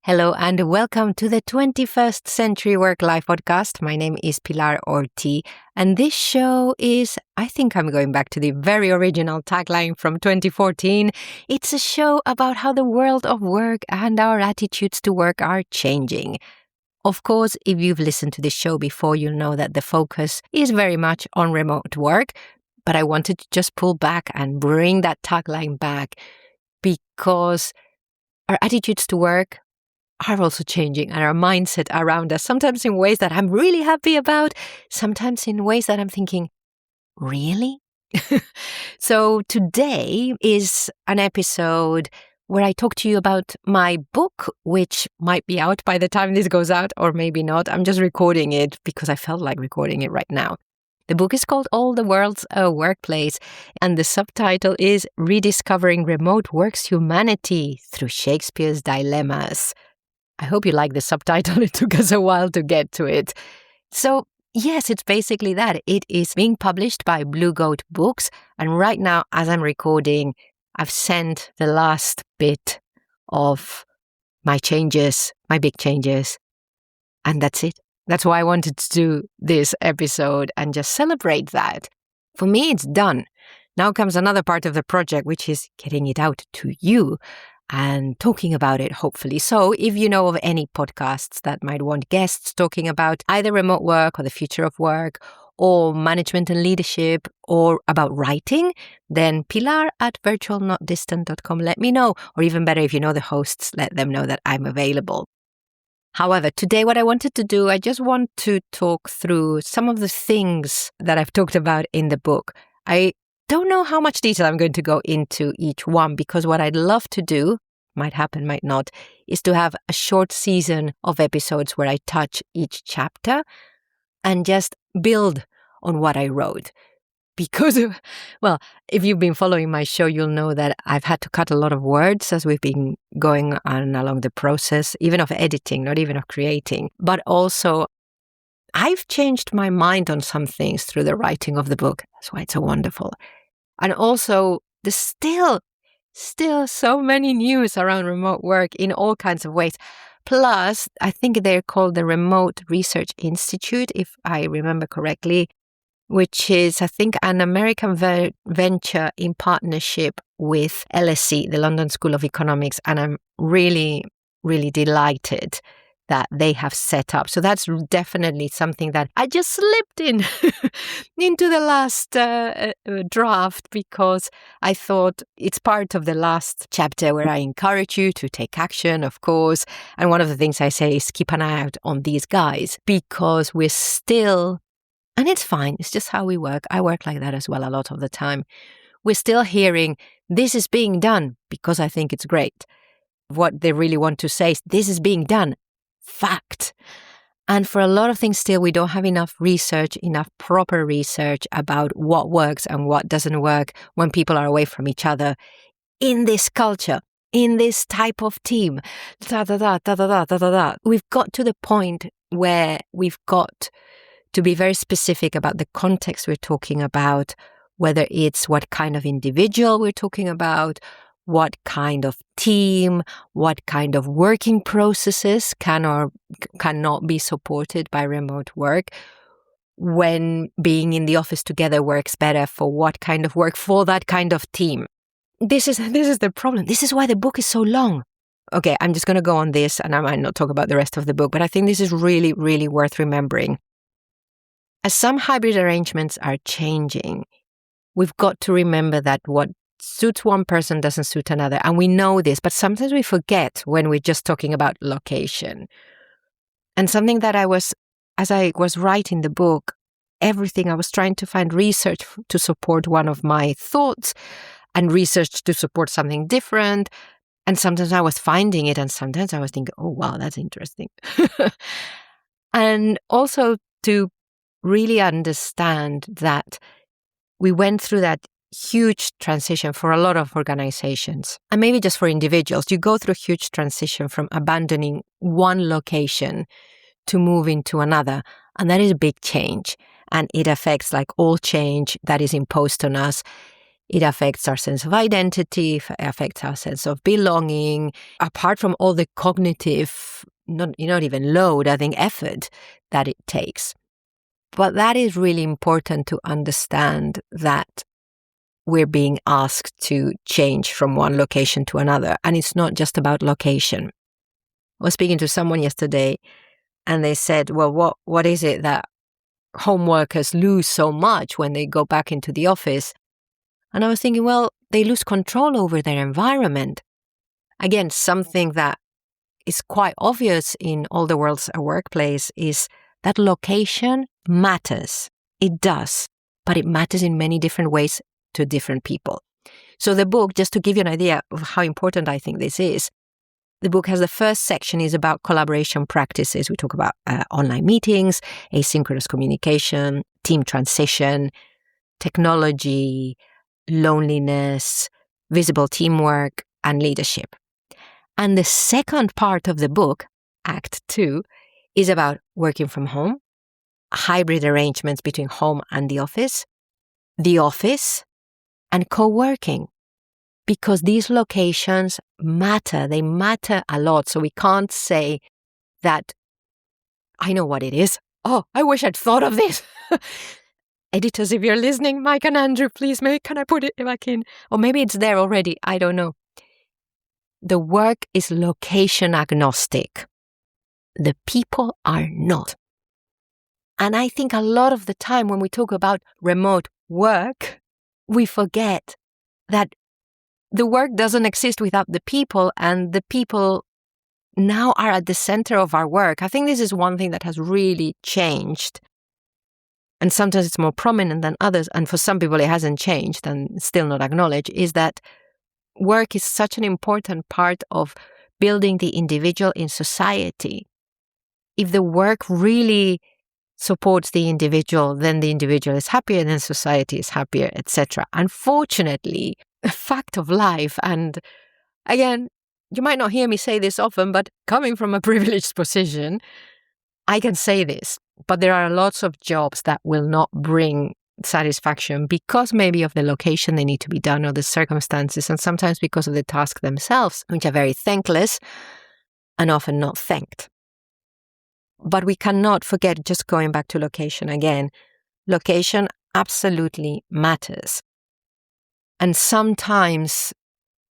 Hello and welcome to the 21st Century Work-Life podcast. My name is Pilar and this show is, I think I'm going back to the very original tagline from 2014. It's a show about how the world of work and our attitudes to work are changing. Of course, if you've listened to this show before, you'll know that the focus is very much on remote work, but I wanted to just pull back and bring that tagline back because our attitudes to work are also changing and our mindset around us, sometimes in ways that I'm really happy about, sometimes in ways that I'm thinking, really? So today is an episode where I talk to you about my book, which might be out by the time this goes out or maybe not. I'm just recording it because I felt like recording it right now. The book is called All the World's a Workplace, and the subtitle is Rediscovering Remote Work's Humanity Through Shakespeare's Dilemmas. I hope you like the subtitle. It took us a while to get to it. So, yes, it's basically that. It is being published by Blue Goat Books. And right now, as I'm recording, I've sent the last bit of my changes, my big changes. And that's it. That's why I wanted to do this episode and just celebrate that. For me, it's done. Now comes another part of the project, which is getting it out to you and talking about it, hopefully. So if you know of any podcasts that might want guests talking about either remote work or the future of work or management and leadership or about writing, then Pilar at virtualnotdistant.com, let me know. Or even better, if you know the hosts, let them know that I'm available. However, today what I wanted to do, I just want to talk through some of the things that I've talked about in the book. I don't know how much detail I'm going to go into each one because what I'd love to do, might happen, might not, is to have a short season of episodes where I touch each chapter and just build on what I wrote. Because, well, if you've been following my show, you'll know that I've had to cut a lot of words as we've been going on along the process, even of editing, not even of creating, but also I've changed my mind on some things through the writing of the book. That's why it's so wonderful. And also, there's still so many news around remote work in all kinds of ways. Plus, I think they're called the Remote Research Institute, if I remember correctly, which is, I think, an American venture in partnership with LSE, the London School of Economics. And I'm really, really delighted that they have set up. So that's definitely something that I just slipped in into the last draft because I thought it's part of the last chapter where I encourage you to take action, of course. And one of the things I say is keep an eye out on these guys because we're still, and it's fine, it's just how we work. I work like that as well a lot of the time. We're still hearing this is being done because I think it's great. What they really want to say is this is being done. Fact. And for a lot of things still, we don't have enough research, enough proper research about what works and what doesn't work when people are away from each other in this culture, in this type of team. We've got to the point where we've got to be very specific about the context we're talking about, whether it's what kind of individual we're talking about, what kind of team, what kind of working processes can or cannot be supported by remote work, when being in the office together works better for what kind of work for that kind of team. This is the problem. This is why the book is so long. Okay, I'm just going to go on this and I might not talk about the rest of the book, but I think this is really, really worth remembering. As some hybrid arrangements are changing, we've got to remember that what suits one person doesn't suit another. And we know this, but sometimes we forget when we're just talking about location. And something that as I was writing the book, everything, I was trying to find research to support one of my thoughts and research to support something different. And sometimes I was finding it and sometimes I was thinking, oh, wow, that's interesting. And also to really understand that we went through that huge transition for a lot of organizations, and maybe just for individuals. You go through a huge transition from abandoning one location to move into another, and that is a big change, and it affects like all change that is imposed on us. It affects our sense of identity, it affects our sense of belonging, apart from all the cognitive, not even load, I think effort that it takes. But that is really important to understand, that we're being asked to change from one location to another. And it's not just about location. I was speaking to someone yesterday and they said, well, what is it that home workers lose so much when they go back into the office? And I was thinking, well, they lose control over their environment. Again, something that is quite obvious in All the World's a Workplace is that location matters. It does, but it matters in many different ways to different people. So the book, just to give you an idea of how important I think this is, the book has the first section is about collaboration practices. We talk about online meetings, asynchronous communication, team transition, technology, loneliness, visible teamwork, and leadership. And the second part of the book, Act 2, is about working from home, hybrid arrangements between home and the office, and co-working. Because these locations matter. They matter a lot. So we can't say that, I know what it is. Oh, I wish I'd thought of this. Editors, if you're listening, Mike and Andrew, please, can I put it back in? Or maybe it's there already. I don't know. The work is location agnostic. The people are not. And I think a lot of the time when we talk about remote work, we forget that the work doesn't exist without the people, and the people now are at the center of our work. I think this is one thing that has really changed. And sometimes it's more prominent than others, and for some people it hasn't changed and still not acknowledged, is that work is such an important part of building the individual in society. If the work really supports the individual, then the individual is happier, then society is happier, etc. Unfortunately, a fact of life, and again, you might not hear me say this often, but coming from a privileged position, I can say this, but there are lots of jobs that will not bring satisfaction because maybe of the location they need to be done or the circumstances, and sometimes because of the task themselves, which are very thankless and often not thanked. But we cannot forget, just going back to location again, location absolutely matters. And sometimes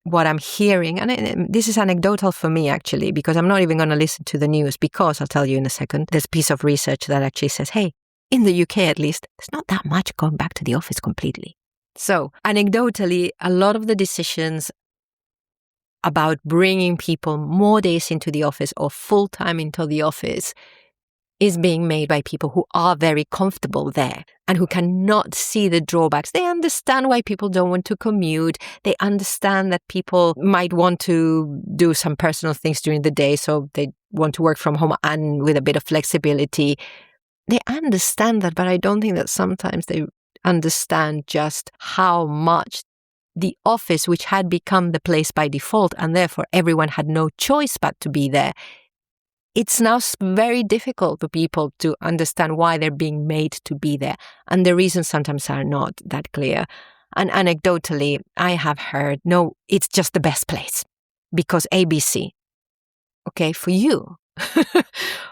what I'm hearing, and this is anecdotal for me actually, because I'm not even going to listen to the news, because I'll tell you in a second, there's a piece of research that actually says, hey, in the UK at least, there's not that much going back to the office completely. So anecdotally, a lot of the decisions about bringing people more days into the office or full-time into the office is being made by people who are very comfortable there and who cannot see the drawbacks. They understand why people don't want to commute. They understand that people might want to do some personal things during the day, so they want to work from home and with a bit of flexibility. They understand that, but I don't think that sometimes they understand just how much the office, which had become the place by default, and therefore everyone had no choice but to be there, it's now very difficult for people to understand why they're being made to be there. And the reasons sometimes are not that clear. And anecdotally, I have heard, no, it's just the best place because ABC. Okay, for you.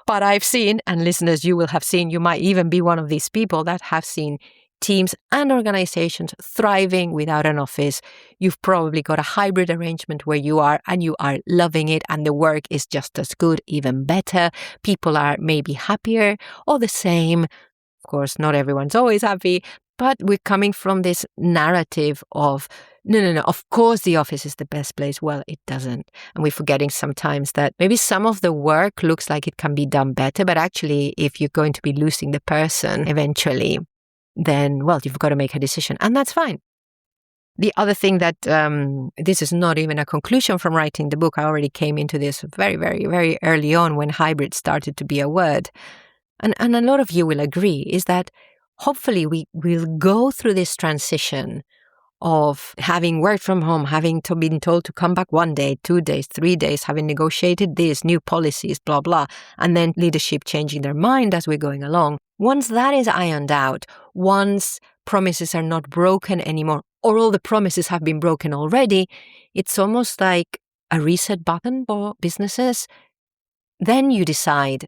But I've seen, and listeners, you will have seen, you might even be one of these people that have seen teams and organizations thriving without an office. You've probably got a hybrid arrangement where you are and you are loving it and the work is just as good, even better. People are maybe happier or the same. Of course, not everyone's always happy, but we're coming from this narrative of, no, of course the office is the best place. Well, it doesn't. And we're forgetting sometimes that maybe some of the work looks like it can be done better, but actually if you're going to be losing the person eventually, then, well, you've got to make a decision, and that's fine. The other thing that, this is not even a conclusion from writing the book, I already came into this very, very, very early on when hybrid started to be a word, and a lot of you will agree, is that hopefully we will go through this transition of having worked from home, having been told to come back 1 day, 2 days, 3 days, having negotiated this, new policies, blah, blah, and then leadership changing their mind as we're going along. Once that is ironed out, once promises are not broken anymore, or all the promises have been broken already, it's almost like a reset button for businesses. Then you decide,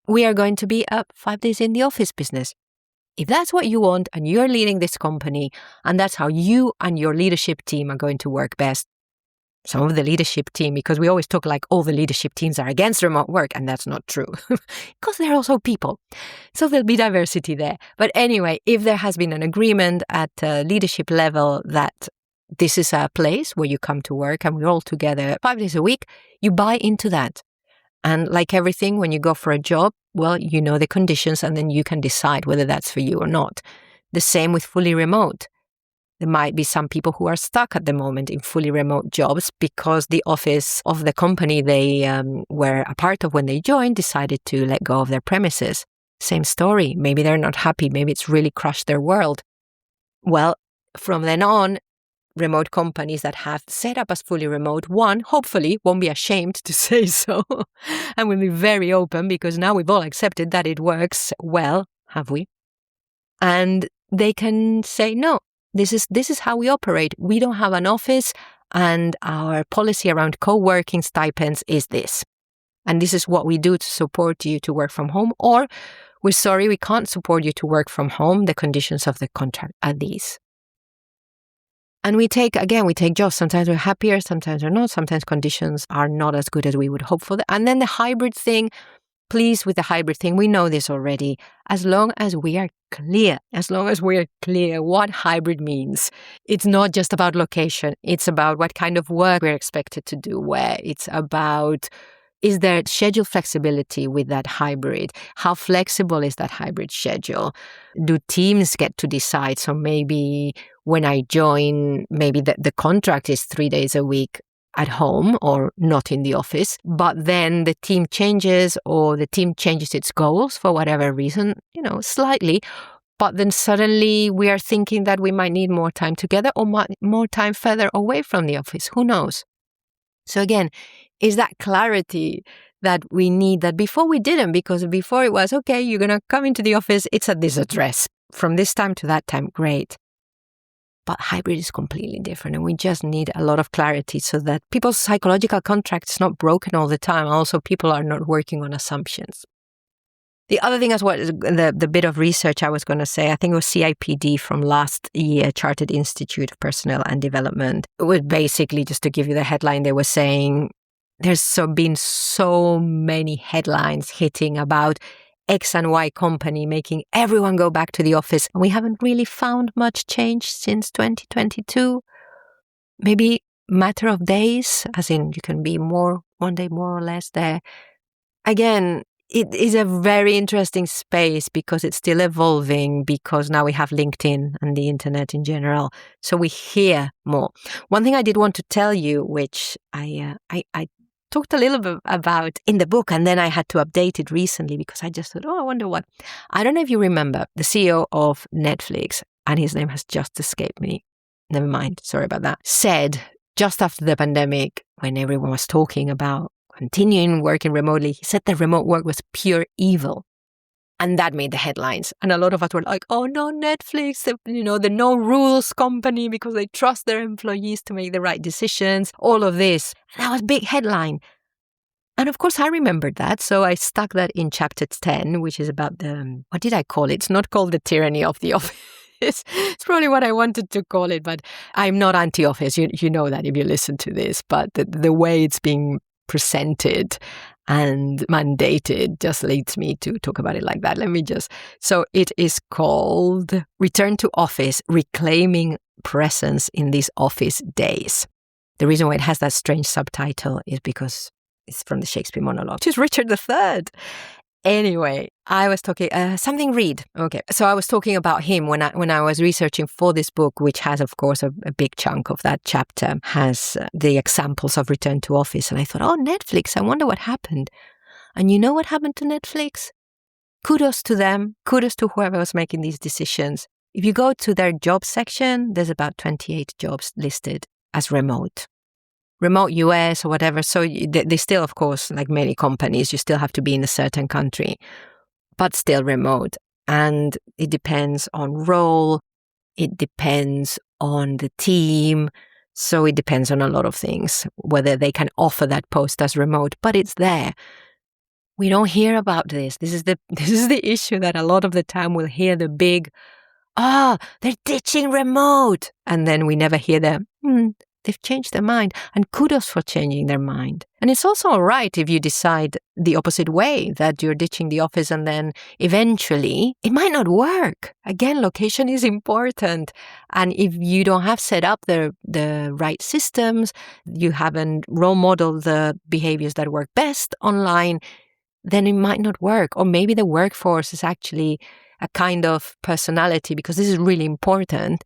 we are going to be a 5 days in the office business. If that's what you want and you're leading this company and that's how you and your leadership team are going to work best, some of the leadership team, because we always talk like all the leadership teams are against remote work, and that's not true because they're also people. So there'll be diversity there. But anyway, if there has been an agreement at a leadership level that this is a place where you come to work and we're all together 5 days a week, you buy into that. And like everything, when you go for a job, well, you know the conditions and then you can decide whether that's for you or not. The same with fully remote. There might be some people who are stuck at the moment in fully remote jobs because the office of the company they were a part of when they joined decided to let go of their premises. Same story. Maybe they're not happy. Maybe it's really crushed their world. Well, from then on, remote companies that have set up as fully remote, one, hopefully won't be ashamed to say so and will be very open because now we've all accepted that it works well, have we? And they can say, no, this is how we operate. We don't have an office and our policy around co-working stipends is this. And this is what we do to support you to work from home, or we're sorry, we can't support you to work from home. The conditions of the contract are these. And we take jobs. Sometimes we're happier, sometimes we're not. Sometimes conditions are not as good as we would hope for. And then the hybrid thing, please, with the hybrid thing, we know this already. As long as we are clear what hybrid means. It's not just about location. It's about what kind of work we're expected to do where. It's about, is there schedule flexibility with that hybrid? How flexible is that hybrid schedule? Do teams get to decide? So maybe when I join, maybe the contract is 3 days a week at home or not in the office, but then the team changes or the team changes its goals for whatever reason, slightly, but then suddenly we are thinking that we might need more time together or more time further away from the office. Who knows? So again, is that clarity that we need that before we didn't, because before it was, okay, you're going to come into the office, it's at this address. From this time to that time, great. But hybrid is completely different and we just need a lot of clarity so that people's psychological contract is not broken all the time. Also, people are not working on assumptions. The other thing as well, the bit of research I was going to say, I think it was CIPD from last year, Chartered Institute of Personnel and Development. It was basically, just to give you the headline, they were saying there's been so many headlines hitting about X and Y company making everyone go back to the office. And we haven't really found much change since 2022. Maybe matter of days, as in you can be one day more or less there. Again, it is a very interesting space because it's still evolving, because now we have LinkedIn and the internet in general. So we hear more. One thing I did want to tell you, which I talked a little bit about in the book, and then I had to update it recently because I just thought, I wonder what. I don't know if you remember the CEO of Netflix, and his name has just escaped me. Never mind, sorry about that. Said just after the pandemic, when everyone was talking about continuing working remotely, he said that remote work was pure evil. And that made the headlines. And a lot of us were like, oh no, Netflix, the no rules company because they trust their employees to make the right decisions, all of this. And that was a big headline. And of course, I remembered that. So I stuck that in chapter 10, which is about what did I call it? It's not called the tyranny of the office. It's probably what I wanted to call it, but I'm not anti-office. You know that if you listen to this, but the way it's being presented and mandated just leads me to talk about it like that. So it is called Return to Office, Reclaiming Presence in These Office Days. The reason why it has that strange subtitle is because it's from the Shakespeare monologue, which is Richard III. Anyway, I was talking, something Reed. Okay. So I was talking about him when I was researching for this book, which has, of course, a big chunk of that chapter has the examples of return to office. And I thought, Netflix, I wonder what happened. And you know what happened to Netflix? Kudos to them. Kudos to whoever was making these decisions. If you go to their job section, there's about 28 jobs listed as remote US or whatever. So they still, of course, like many companies, you still have to be in a certain country, but still remote. And it depends on role. It depends on the team. So it depends on a lot of things, whether they can offer that post as remote, but it's there. We don't hear about this. This is the issue, that a lot of the time we'll hear the big, they're ditching remote. And then we never hear them. They've changed their mind. And kudos for changing their mind. And it's also all right if you decide the opposite way, that you're ditching the office and then eventually it might not work. Again, location is important. And if you don't have set up the right systems, you haven't role modeled the behaviors that work best online, then it might not work. Or maybe the workforce is actually a kind of personality, because this is really important.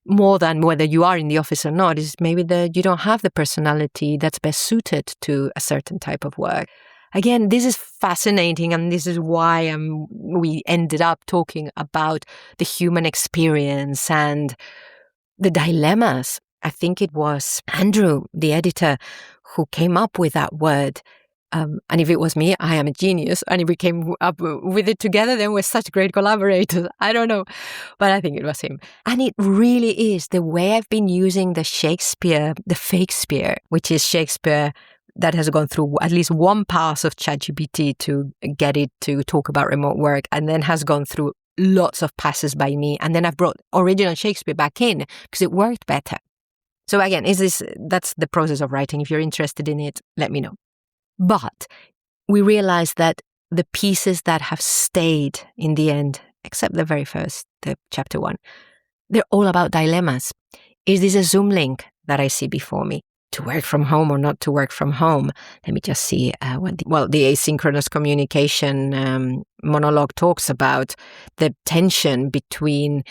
More than whether you are in the office or not, is maybe that you don't have the personality that's best suited to a certain type of work. Again, this is fascinating, and this is why we ended up talking about the human experience and the dilemmas. I think it was Andrew, the editor, who came up with that word. And if it was me, I am a genius. And if we came up with it together, then we're such great collaborators. I don't know. But I think it was him. And it really is the way I've been using the Fakespeare, which is Shakespeare that has gone through at least one pass of ChatGPT to get it to talk about remote work, and then has gone through lots of passes by me. And then I've brought original Shakespeare back in because it worked better. So again, that's the process of writing. If you're interested in it, let me know. But we realized that the pieces that have stayed in the end, except the very first, the chapter 1, they're all about dilemmas. Is this a Zoom link that I see before me? To work from home or not to work from home? Let me just see the asynchronous communication monologue talks about the tension between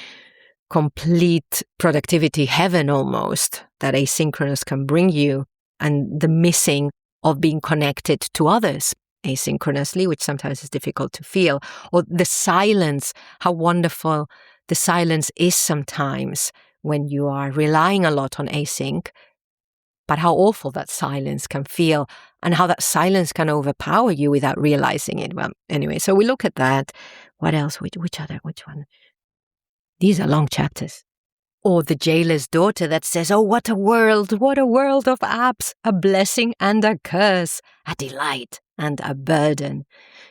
complete productivity heaven almost that asynchronous can bring you, and the missing of being connected to others asynchronously, which sometimes is difficult to feel, or the silence, how wonderful the silence is sometimes when you are relying a lot on async, but how awful that silence can feel, and how that silence can overpower you without realizing it. Well, anyway, so we look at that. What else? Which one? These are long chapters. Or the jailer's daughter that says, oh, what a world of apps, a blessing and a curse, a delight and a burden.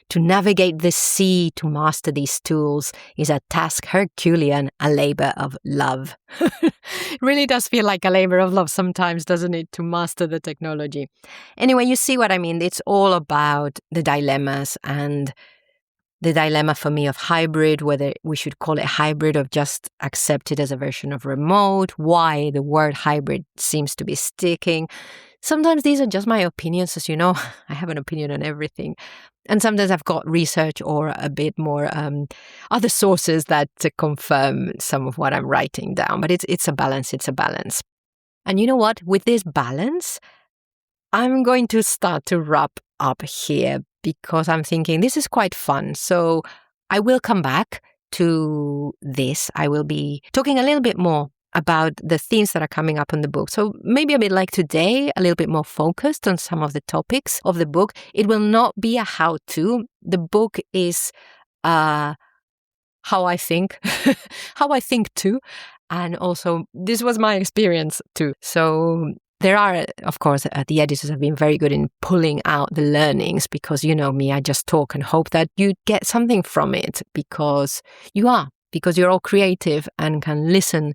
To navigate the sea to master these tools is a task Herculean, a labor of love. It really does feel like a labor of love sometimes, doesn't it, to master the technology? Anyway, you see what I mean. It's all about the dilemmas, and the dilemma for me of hybrid, whether we should call it hybrid or just accept it as a version of remote, why the word hybrid seems to be sticking. Sometimes these are just my opinions. As you know, I have an opinion on everything. And sometimes I've got research or a bit more other sources that confirm some of what I'm writing down. But it's a balance. And you know what? With this balance, I'm going to start to wrap up here, because I'm thinking this is quite fun. So I will come back to this. I will be talking a little bit more about the themes that are coming up in the book. So maybe a bit like today, a little bit more focused on some of the topics of the book. It will not be a how-to. The book is how I think, how I think too. And also, this was my experience too. So there are, of course, the editors have been very good in pulling out the learnings, because you know me, I just talk and hope that you get something from it, because you're all creative and can listen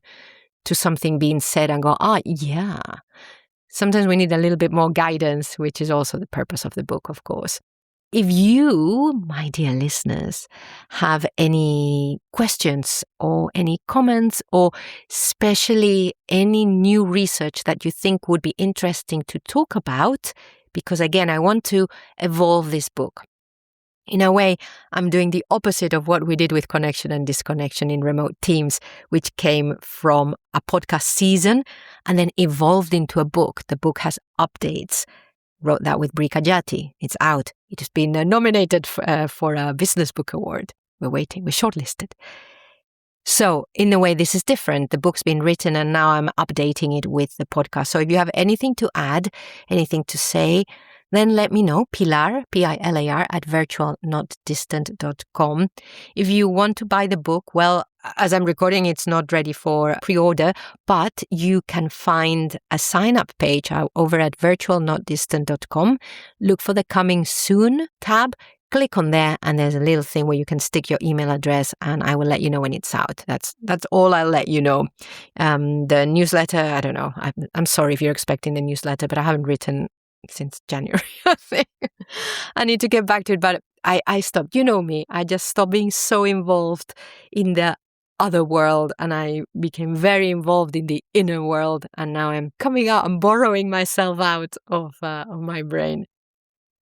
to something being said and go, yeah. Sometimes we need a little bit more guidance, which is also the purpose of the book, of course. If you, my dear listeners, have any questions or any comments, or especially any new research that you think would be interesting to talk about, because again, I want to evolve this book. In a way, I'm doing the opposite of what we did with Connection and Disconnection in Remote Teams, which came from a podcast season and then evolved into a book. The book has updates. Wrote that with Bri Kajati. It's out. It has been nominated for a Business Book Award. We're waiting. We're shortlisted. So in a way, this is different. The book's been written and now I'm updating it with the podcast. So if you have anything to add, anything to say, then let me know, Pilar, Pilar, at virtualnotdistant.com. If you want to buy the book, well, as I'm recording, it's not ready for pre-order, but you can find a sign-up page over at virtualnotdistant.com. Look for the Coming Soon tab. Click on there, and there's a little thing where you can stick your email address, and I will let you know when it's out. That's all I'll let you know. The newsletter, I don't know. I'm sorry if you're expecting the newsletter, but I haven't written since January, I think. I need to get back to it, but I stopped. You know me. I just stopped being so involved in the other world, and I became very involved in the inner world, and now I'm coming out and borrowing myself out of my brain.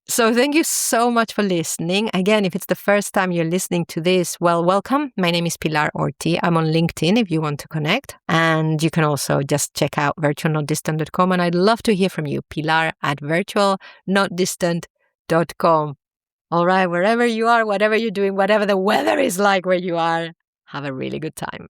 So thank you so much for listening. Again, if it's the first time you're listening to this, well, welcome. My name is Pilar Orti. I'm on LinkedIn if you want to connect. And you can also just check out virtualnotdistant.com. And I'd love to hear from you, Pilar at virtualnotdistant.com. All right, wherever you are, whatever you're doing, whatever the weather is like where you are, have a really good time.